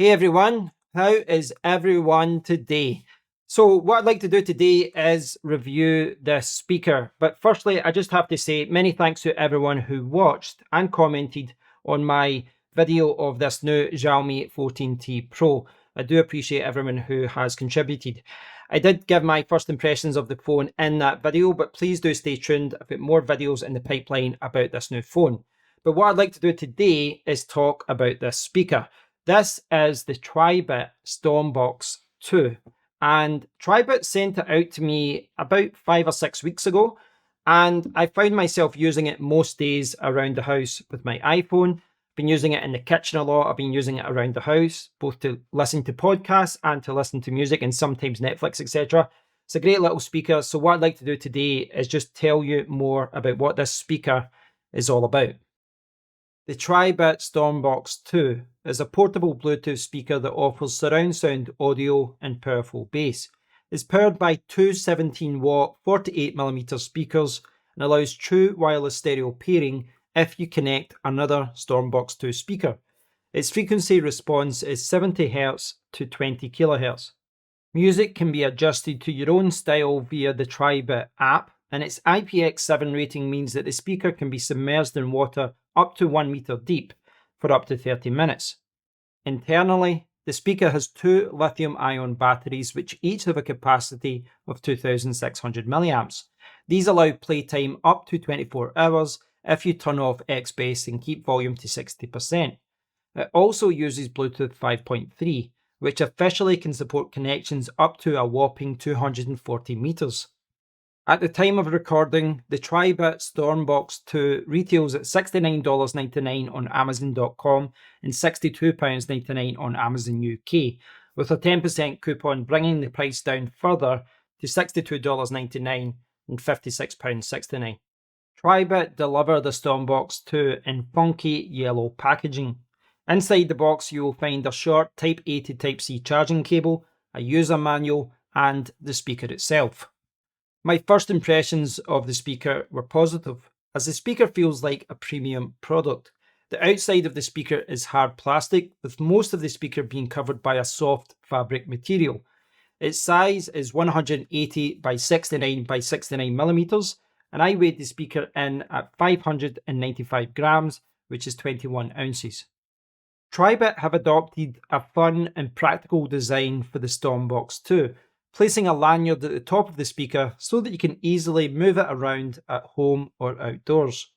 Hey everyone, how is everyone today? So, what I'd like to do today is review this speaker. But firstly, I just have to say many thanks to everyone who watched and commented on my video of this new Xiaomi 14T Pro. I do appreciate everyone who has contributed. I did give my first impressions of the phone in that video, but please do stay tuned. I've got more videos in the pipeline about this new phone. But what I'd like to do today is talk about this speaker. This is the TRIBIT StormBox 2, and TRIBIT sent it out to me about 5 or 6 weeks ago, and I found myself using it most days around the house with my iPhone. I've been using it in the kitchen a lot. I've been using it around the house, both to listen to podcasts and to listen to music and sometimes Netflix, etc. It's a great little speaker, so what I'd like to do today is just tell you more about what this speaker is all about. The TRIBIT StormBox 2 is a portable Bluetooth speaker that offers surround sound audio and powerful bass. It's powered by two 17-watt 48mm speakers and allows true wireless stereo pairing if you connect another StormBox 2 speaker. Its frequency response is 70Hz to 20kHz. Music can be adjusted to your own style via the TRIBIT app, and its IPX7 rating means that the speaker can be submerged in water up to 1 meter deep for up to 30 minutes. Internally, the speaker has two lithium-ion batteries which each have a capacity of 2,600 milliamps. These allow playtime up to 24 hours if you turn off X-Bass and keep volume to 60%. It also uses Bluetooth 5.3, which officially can support connections up to a whopping 240 meters. At the time of recording, the TRIBIT StormBox 2 retails at $69.99 on Amazon.com and £62.99 on Amazon UK, with a 10% coupon bringing the price down further to $62.99 and £56.69. TRIBIT deliver the StormBox 2 in funky yellow packaging. Inside the box you will find a short Type-A to Type-C charging cable, a user manual and the speaker itself. My first impressions of the speaker were positive, as the speaker feels like a premium product. The outside of the speaker is hard plastic, with most of the speaker being covered by a soft fabric material. Its size is 180 by 69 by 69 millimeters, and I weighed the speaker in at 595 grams, which is 21 ounces. TRIBIT have adopted a fun and practical design for the StormBox 2, placing a lanyard at the top of the speaker so that you can easily move it around at home or outdoors.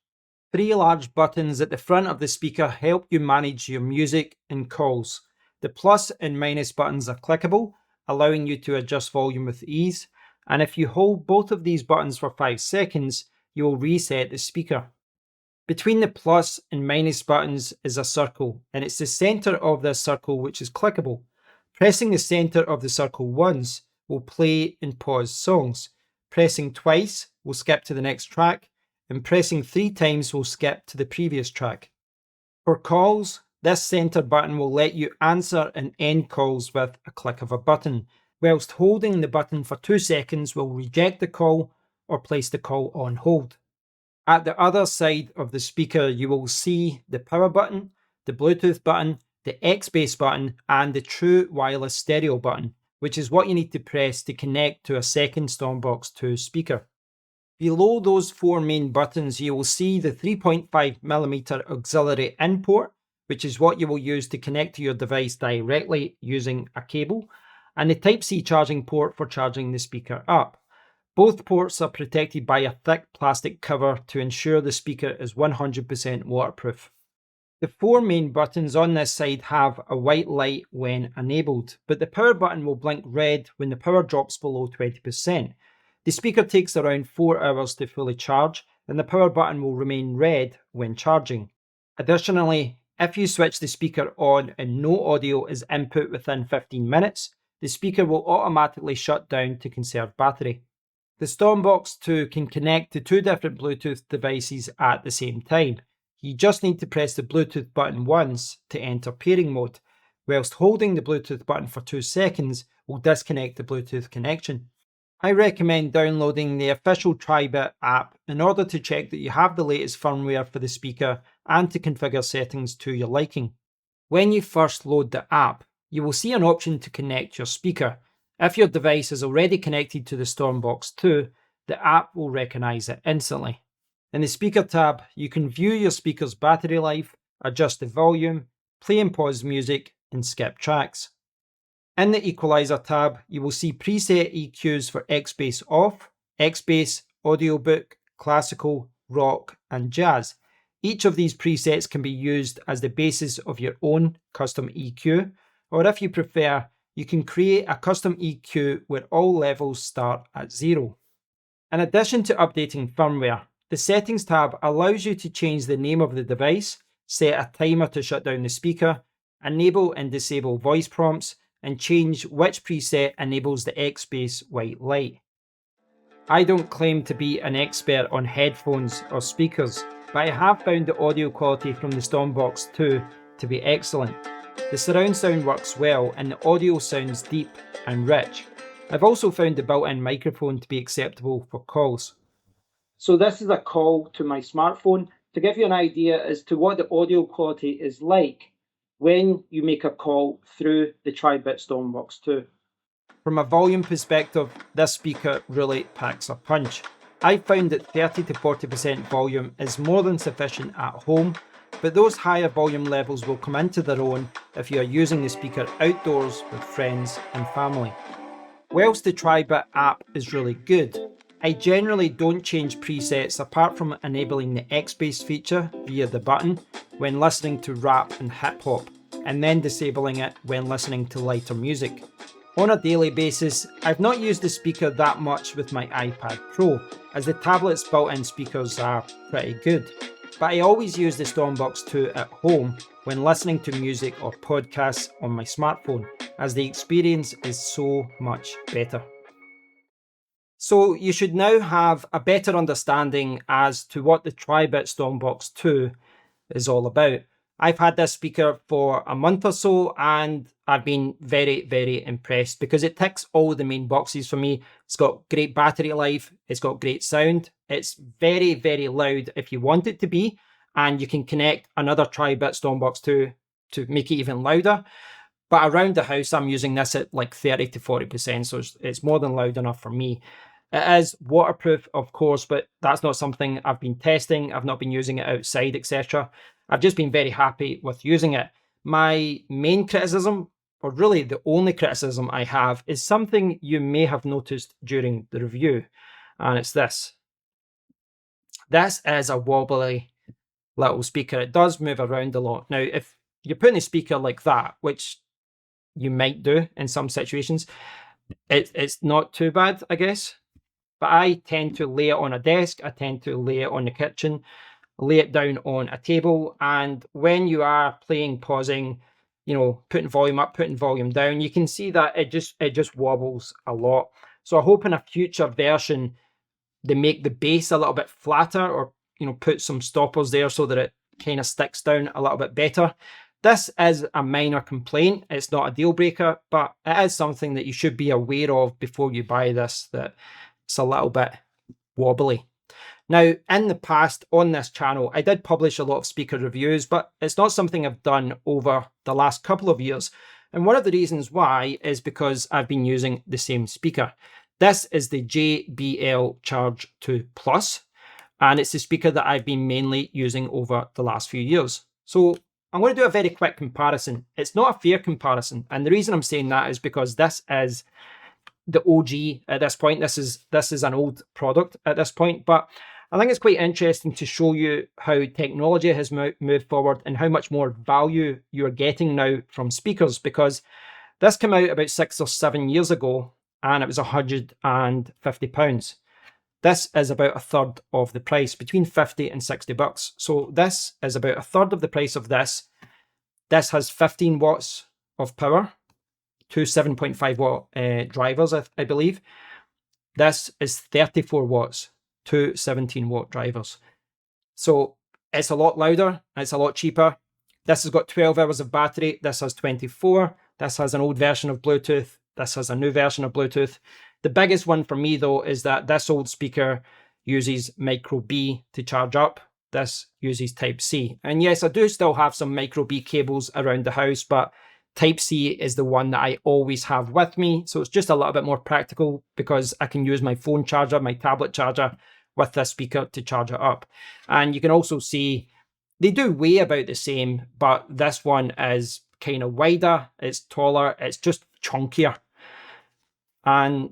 3 large buttons at the front of the speaker help you manage your music and calls. The plus and minus buttons are clickable, allowing you to adjust volume with ease, and if you hold both of these buttons for 5 seconds, you will reset the speaker. Between the plus and minus buttons is a circle, and it's the center of this circle which is clickable. Pressing the center of the circle once will play and pause songs. Pressing twice will skip to the next track, and pressing 3 times will skip to the previous track. For calls, this center button will let you answer and end calls with a click of a button, whilst holding the button for 2 seconds will reject the call or place the call on hold. At the other side of the speaker you will see the power button, the Bluetooth button, the X-Bass button and the true wireless stereo button, which is what you need to press to connect to a second StormBox 2 speaker. Below those 4 main buttons you will see the 3.5mm auxiliary in port, which is what you will use to connect to your device directly using a cable, and the Type-C charging port for charging the speaker up. Both ports are protected by a thick plastic cover to ensure the speaker is 100% waterproof. The 4 main buttons on this side have a white light when enabled, but the power button will blink red when the power drops below 20%. The speaker takes around 4 hours to fully charge, and the power button will remain red when charging. Additionally, if you switch the speaker on and no audio is input within 15 minutes, the speaker will automatically shut down to conserve battery. The StormBox 2 can connect to 2 different Bluetooth devices at the same time. You just need to press the Bluetooth button once to enter pairing mode, whilst holding the Bluetooth button for 2 seconds will disconnect the Bluetooth connection. I recommend downloading the official TRIBIT app in order to check that you have the latest firmware for the speaker and to configure settings to your liking. When you first load the app, you will see an option to connect your speaker. If your device is already connected to the StormBox 2, the app will recognize it instantly. In the speaker tab, you can view your speaker's battery life, adjust the volume, play and pause music, and skip tracks. In the equalizer tab, you will see preset EQs for X-Bass off, X-Bass, audiobook, classical, rock, and jazz. Each of these presets can be used as the basis of your own custom EQ, or if you prefer, you can create a custom EQ where all levels start at 0. In addition to updating firmware, the Settings tab allows you to change the name of the device, set a timer to shut down the speaker, enable and disable voice prompts, and change which preset enables the X-Bass white light. I don't claim to be an expert on headphones or speakers, but I have found the audio quality from the StormBox 2 to be excellent. The surround sound works well and the audio sounds deep and rich. I've also found the built-in microphone to be acceptable for calls. So this is a call to my smartphone to give you an idea as to what the audio quality is like when you make a call through the TRIBIT StormBox 2. From a volume perspective, this speaker really packs a punch. I found that 30 to 40% volume is more than sufficient at home, but those higher volume levels will come into their own if you are using the speaker outdoors with friends and family. Whilst the TRIBIT app is really good, I generally don't change presets apart from enabling the X-Bass feature via the button when listening to rap and hip hop, and then disabling it when listening to lighter music. On a daily basis, I've not used the speaker that much with my iPad Pro, as the tablet's built-in speakers are pretty good. But I always use the StormBox 2 at home when listening to music or podcasts on my smartphone, as the experience is so much better. So you should now have a better understanding as to what the TRIBIT StormBox 2 is all about. I've had this speaker for a month or so and I've been very, very impressed because it ticks all the main boxes for me. It's got great battery life, it's got great sound, it's very, very loud if you want it to be, and you can connect another TRIBIT StormBox 2 to make it even louder. But around the house, I'm using this at like 30 to 40%, so it's more than loud enough for me. It is waterproof, of course, but that's not something I've been testing. I've not been using it outside, etc. I've just been very happy with using it. My main criticism, or really the only criticism I have, is something you may have noticed during the review, and it's this. This is a wobbly little speaker. It does move around a lot. Now, if you're putting a speaker like that, which you might do in some situations, it's not too bad, I guess. But I tend to lay it on a desk, I tend to lay it on the kitchen, lay it down on a table, and when you are playing, pausing, putting volume up, putting volume down, you can see that it just wobbles a lot. So I hope in a future version they make the base a little bit flatter, or put some stoppers there so that it kind of sticks down a little bit better. This is a minor complaint. It's not a deal breaker, but it is something that you should be aware of before you buy this, that it's a little bit wobbly. Now, in the past on this channel, I did publish a lot of speaker reviews, but it's not something I've done over the last couple of years. And one of the reasons why is because I've been using the same speaker. This is the JBL Charge 2 Plus, and it's the speaker that I've been mainly using over the last few years. So I'm going to do a very quick comparison. It's not a fair comparison, and the reason I'm saying that is because this is the OG at this point. This is an old product at this point, but I think it's quite interesting to show you how technology has moved forward and how much more value you're getting now from speakers, because this came out about 6 or 7 years ago and it was £150. This is about a third of the price, between 50 and 60 bucks. So this is about a third of the price of this. This has 15 watts of power, two 7.5 watt drivers, I believe. This is 34 watts, two 17 watt drivers. So it's a lot louder, it's a lot cheaper. This has got 12 hours of battery. This has 24. This has an old version of Bluetooth. This has a new version of Bluetooth. The biggest one for me though is that this old speaker uses micro B to charge up. This uses type C. And yes, I do still have some micro B cables around the house, but Type-C is the one that I always have with me. So it's just a little bit more practical because I can use my phone charger, my tablet charger with this speaker to charge it up. And you can also see they do weigh about the same, but this one is kind of wider, it's taller, it's just chunkier. And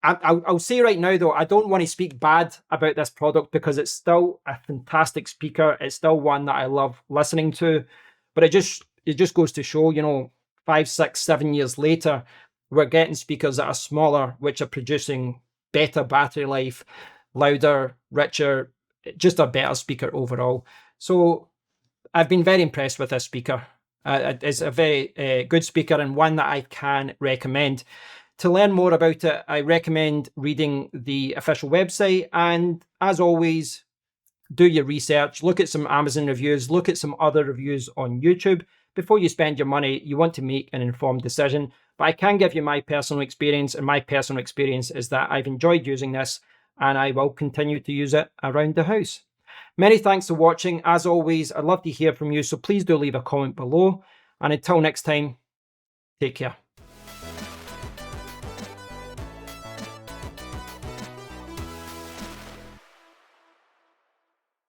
I'll say right now, though, I don't want to speak bad about this product because it's still a fantastic speaker. It's still one that I love listening to. But it just goes to show, 5, 6, 7 years later, we're getting speakers that are smaller, which are producing better battery life, louder, richer, just a better speaker overall. So I've been very impressed with this speaker. It's a very good speaker and one that I can recommend. To learn more about it, I recommend reading the official website. And as always, do your research, look at some Amazon reviews, look at some other reviews on YouTube. Before you spend your money, you want to make an informed decision. But I can give you my personal experience, and my personal experience is that I've enjoyed using this and I will continue to use it around the house. Many thanks for watching. As always, I'd love to hear from you, so please do leave a comment below. And until next time, take care.